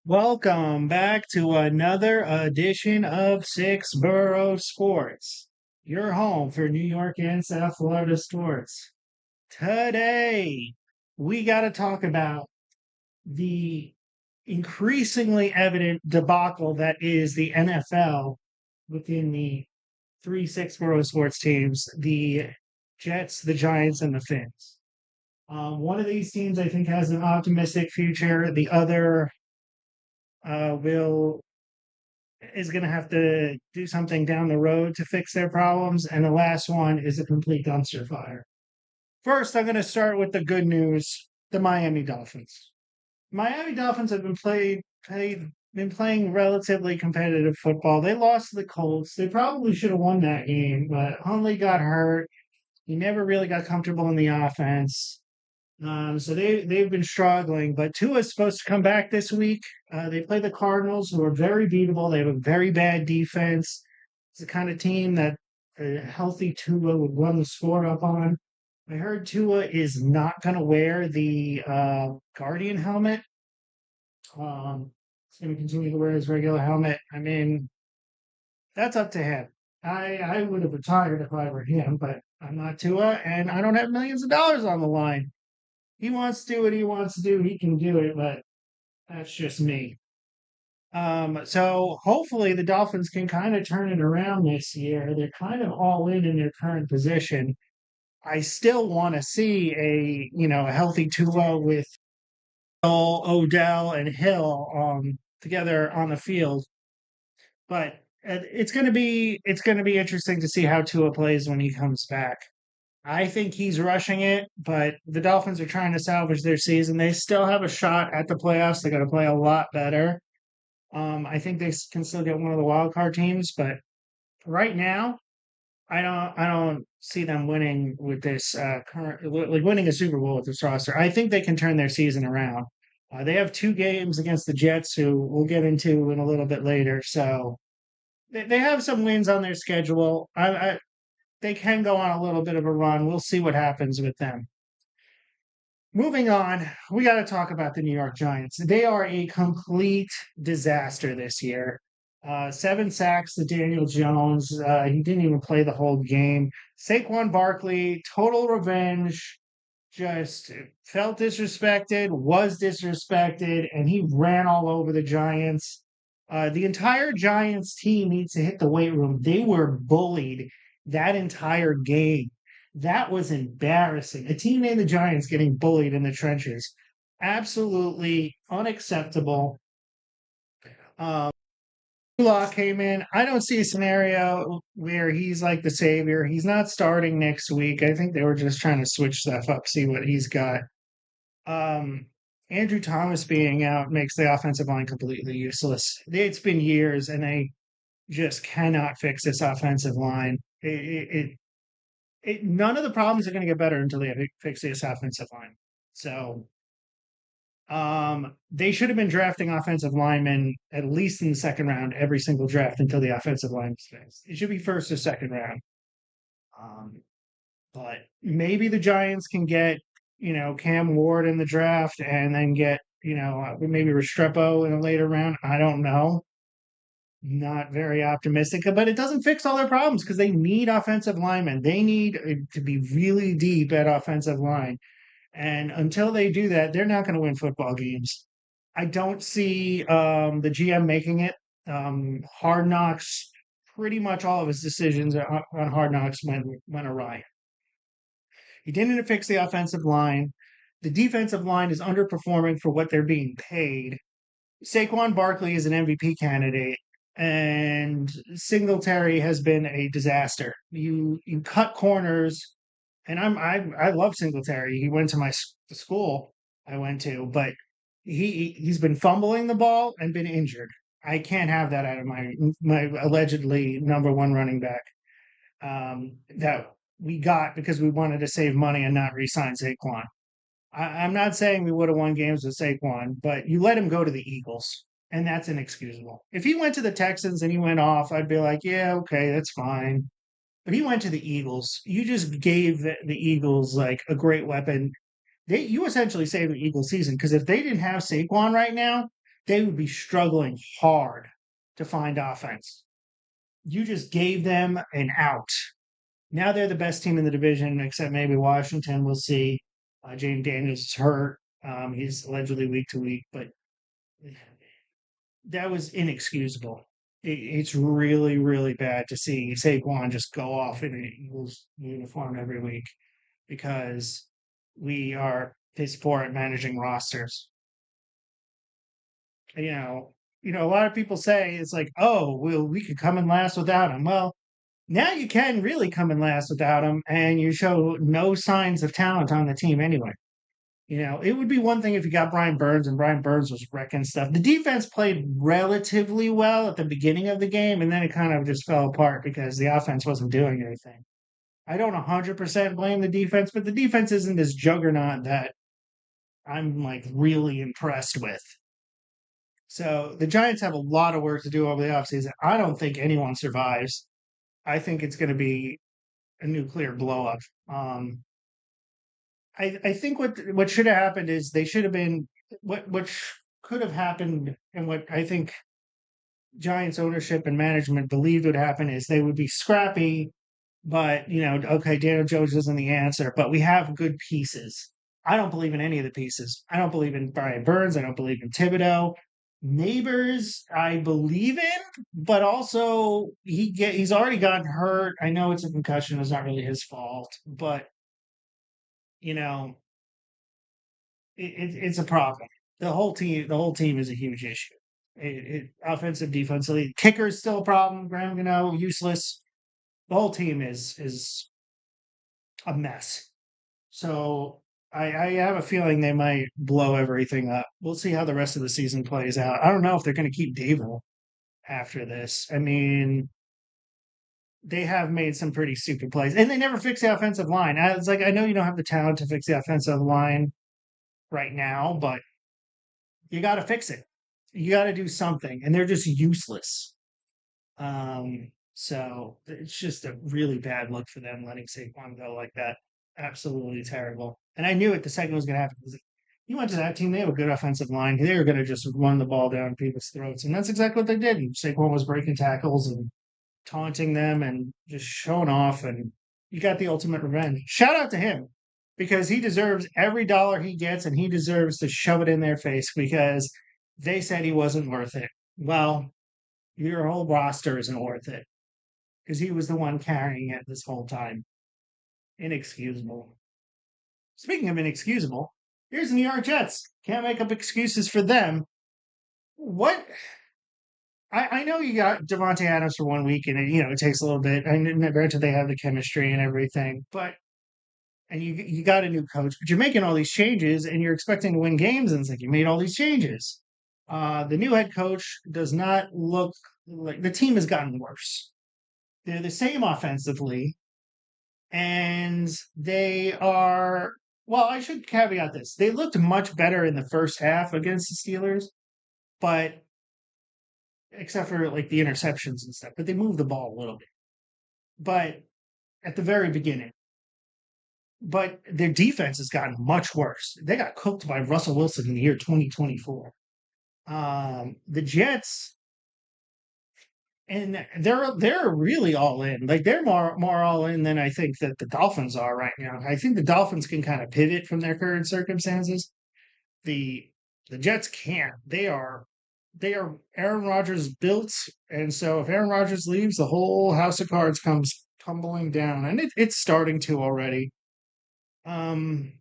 Welcome back to another edition of Six Borough Sports, your home for New York and South Florida sports. Today, we got to talk about the increasingly evident debacle that is the NFL within the three Six Borough sports teams, the Jets, the Giants, and the Phins. One of these teams, I think, has an optimistic future. The other will is going to have to do something down the road to fix their problems. And the last one is a complete dumpster fire. First, I'm going to start with the good news: the Miami Dolphins. Miami Dolphins have been playing relatively competitive football. They lost to the Colts. They probably should have won that game, but Huntley got hurt. He never really got comfortable in the offense. So they've been struggling, but Tua's supposed to come back this week. They play the Cardinals, who are very beatable. They have a very bad defense. It's the kind of team that a healthy Tua would run the score up on. I heard Tua is not going to wear the Guardian helmet. He's going to continue to wear his regular helmet. I mean, that's up to him. I would have retired if I were him, but I'm not Tua, and I don't have millions of dollars on the line. He wants to do what he wants to do. He can do it, but that's just me. So hopefully the Dolphins can kind of turn it around this year. They're kind of all in their current position. I still want to see a healthy Tua with Odell and Hill together on the field. But it's going to be interesting to see how Tua plays when he comes back. I think he's rushing it, but the Dolphins are trying to salvage their season. They still have a shot at the playoffs. They got to play a lot better. I think they can still get one of the wild card teams, but right now, I don't see them winning with this current like winning a Super Bowl with this roster. I think they can turn their season around. They have two games against the Jets, who we'll get into in a little bit later. So they have some wins on their schedule. They can go on a little bit of a run. We'll see what happens with them. Moving on, we got to talk about the New York Giants. They are a complete disaster this year. Seven sacks to Daniel Jones. He didn't even play the whole game. Saquon Barkley, total revenge, just felt disrespected, was disrespected, and he ran all over the Giants. The entire Giants team needs to hit the weight room. They were bullied that entire game. That was embarrassing. A team named the Giants getting bullied in the trenches. Absolutely unacceptable. Um, Law came in. I don't see a scenario where he's like the savior. He's not starting next week. I think they were just trying to switch stuff up, see what he's got. Um, Andrew Thomas being out makes the offensive line completely useless. It's been years, and they just cannot fix this offensive line. None of the problems are going to get better until they fix this offensive line. So they should have been drafting offensive linemen at least in the second round every single draft until the offensive line is fixed. It should be first or second round. Um, but maybe the Giants can get, Cam Ward in the draft and then get, maybe Restrepo in a later round. I don't know. Not very optimistic, but it doesn't fix all their problems because they need offensive linemen. They need to be really deep at offensive line. And until they do that, they're not going to win football games. I don't see the GM making it. Hard Knocks, pretty much all of his decisions on Hard Knocks went awry. He didn't fix the offensive line. The defensive line is underperforming for what they're being paid. Saquon Barkley is an MVP candidate, and Singletary has been a disaster. You cut corners, and I love Singletary. He went to the school I went to, but he's been fumbling the ball and been injured. I can't have that out of my allegedly number one running back that we got because we wanted to save money and not re-sign Saquon. I'm not saying we would have won games with Saquon, but you let him go to the Eagles, and that's inexcusable. If he went to the Texans and he went off, I'd be like, yeah, okay, that's fine. But he went to the Eagles. You just gave the Eagles like a great weapon. You essentially saved the Eagles season because if they didn't have Saquon right now, they would be struggling hard to find offense. You just gave them an out. Now they're the best team in the division, except maybe Washington. We'll see. Jaden Daniels is hurt. He's allegedly week to week, but that was inexcusable. It's really, really bad to see Saquon just go off in an Eagles uniform every week because we are piss poor at managing rosters. You know, a lot of people say it's like, oh, well, we could come in last without him. Well, now you can really come in last without him, and you show no signs of talent on the team anyway. It would be one thing if you got Brian Burns and Brian Burns was wrecking stuff. The defense played relatively well at the beginning of the game, and then it kind of just fell apart because the offense wasn't doing anything. I don't 100% blame the defense, but the defense isn't this juggernaut that I'm like really impressed with. So the Giants have a lot of work to do over the offseason. I don't think anyone survives. I think it's going to be a nuclear blow up. I think what should have happened is they should have been what could have happened, and what I think Giants ownership and management believed would happen is they would be scrappy, but okay, Daniel Jones isn't the answer, but we have good pieces. I don't believe in any of the pieces. I don't believe in Brian Burns. I don't believe in Thibodeau. Neighbors, I believe in, but also he's already gotten hurt. I know it's a concussion; it's not really his fault, but you know it's a problem. The whole team is a huge issue. Offensive, defensively, kicker is still a problem. Graham Gano useless. The whole team is a mess. So I have a feeling they might blow everything up. We'll see how the rest of the season plays out. I don't know if they're going to keep Dable after this. I mean, they have made some pretty stupid plays, and they never fix the offensive line. It's like I know you don't have the talent to fix the offensive line right now, but you got to fix it. You got to do something, and they're just useless. So it's just a really bad look for them letting Saquon go like that. Absolutely terrible. And I knew it the second it was going to happen because you went to that team, they have a good offensive line. They were going to just run the ball down people's throats. And that's exactly what they did. And Saquon was breaking tackles and taunting them and just showing off. And you got the ultimate revenge. Shout out to him because he deserves every dollar he gets and he deserves to shove it in their face because they said he wasn't worth it. Well, your whole roster isn't worth it because he was the one carrying it this whole time. Inexcusable. Speaking of inexcusable, here's the New York Jets. Can't make up excuses for them. What? I know you got Devontae Adams for 1 week, and it takes a little bit. I know granted they have the chemistry and everything, but and you got a new coach, but you're making all these changes, and you're expecting to win games, and it's like you made all these changes. The new head coach does not look like the team has gotten worse. They're the same offensively, and they are. Well, I should caveat this: they looked much better in the first half against the Steelers, but except for like the interceptions and stuff, but they moved the ball a little bit. But at the very beginning, but their defense has gotten much worse. They got cooked by Russell Wilson in the year 2024. The Jets, and they're really all in. Like they're more all in than I think that the Dolphins are right now. I think the Dolphins can kind of pivot from their current circumstances. The the Jets can't. They are Aaron Rodgers built, and so if Aaron Rodgers leaves, the whole house of cards comes tumbling down, and it's starting to already. Um,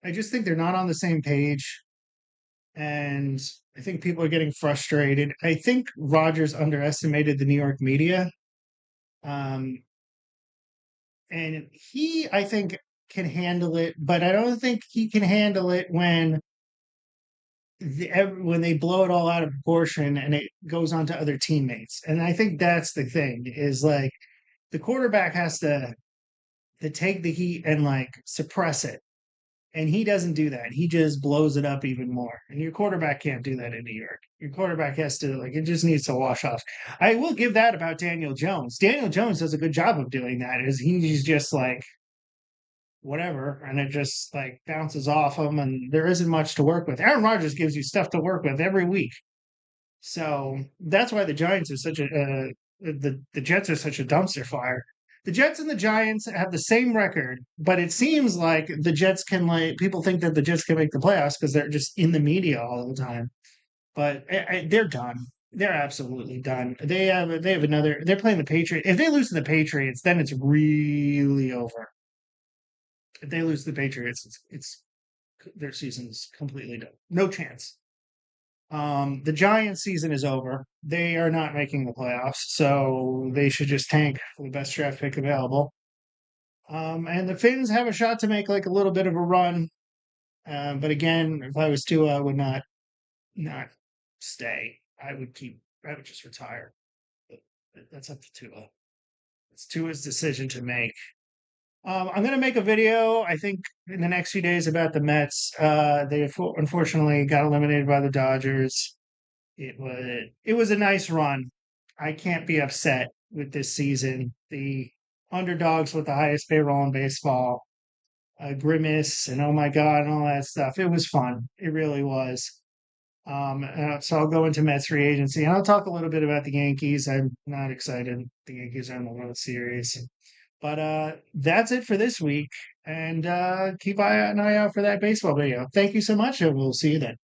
I just think they're not on the same page, and I think people are getting frustrated. I think Rodgers underestimated the New York media, um, and I think, can handle it, but I don't think he can handle it when they blow it all out of proportion and it goes on to other teammates. And I think that's the thing is like the quarterback has to take the heat and like suppress it. And he doesn't do that. He just blows it up even more. And your quarterback can't do that in New York. Your quarterback has to like it just needs to wash off. I will give that about Daniel Jones. Daniel Jones does a good job of doing that. Is he's just like whatever, and it just like bounces off them, and there isn't much to work with. Aaron Rodgers gives you stuff to work with every week, so that's why the Giants are such a the Jets are such a dumpster fire. The Jets and the Giants have the same record, but it seems like the Jets can like people think that the Jets can make the playoffs because they're just in the media all the time. But they're done. They're absolutely done. They have another. They're playing the Patriots. If they lose to the Patriots, then it's really over. If they lose to the Patriots, it's their season's completely done. No chance. The Giants season is over. They are not making the playoffs, so they should just tank for the best draft pick available. And the Finns have a shot to make like a little bit of a run. But again, if I was Tua, I would not stay. I would keep. I would just retire. But that's up to Tua. It's Tua's decision to make. I'm going to make a video, I think, in the next few days about the Mets. They unfortunately got eliminated by the Dodgers. It was a nice run. I can't be upset with this season. The underdogs with the highest payroll in baseball, Grimace, and oh my god, and all that stuff. It was fun. It really was. So I'll go into Mets free agency, and I'll talk a little bit about the Yankees. I'm not excited. The Yankees are in the World Series, but that's it for this week. And keep an eye out for that baseball video. Thank you so much, and we'll see you then.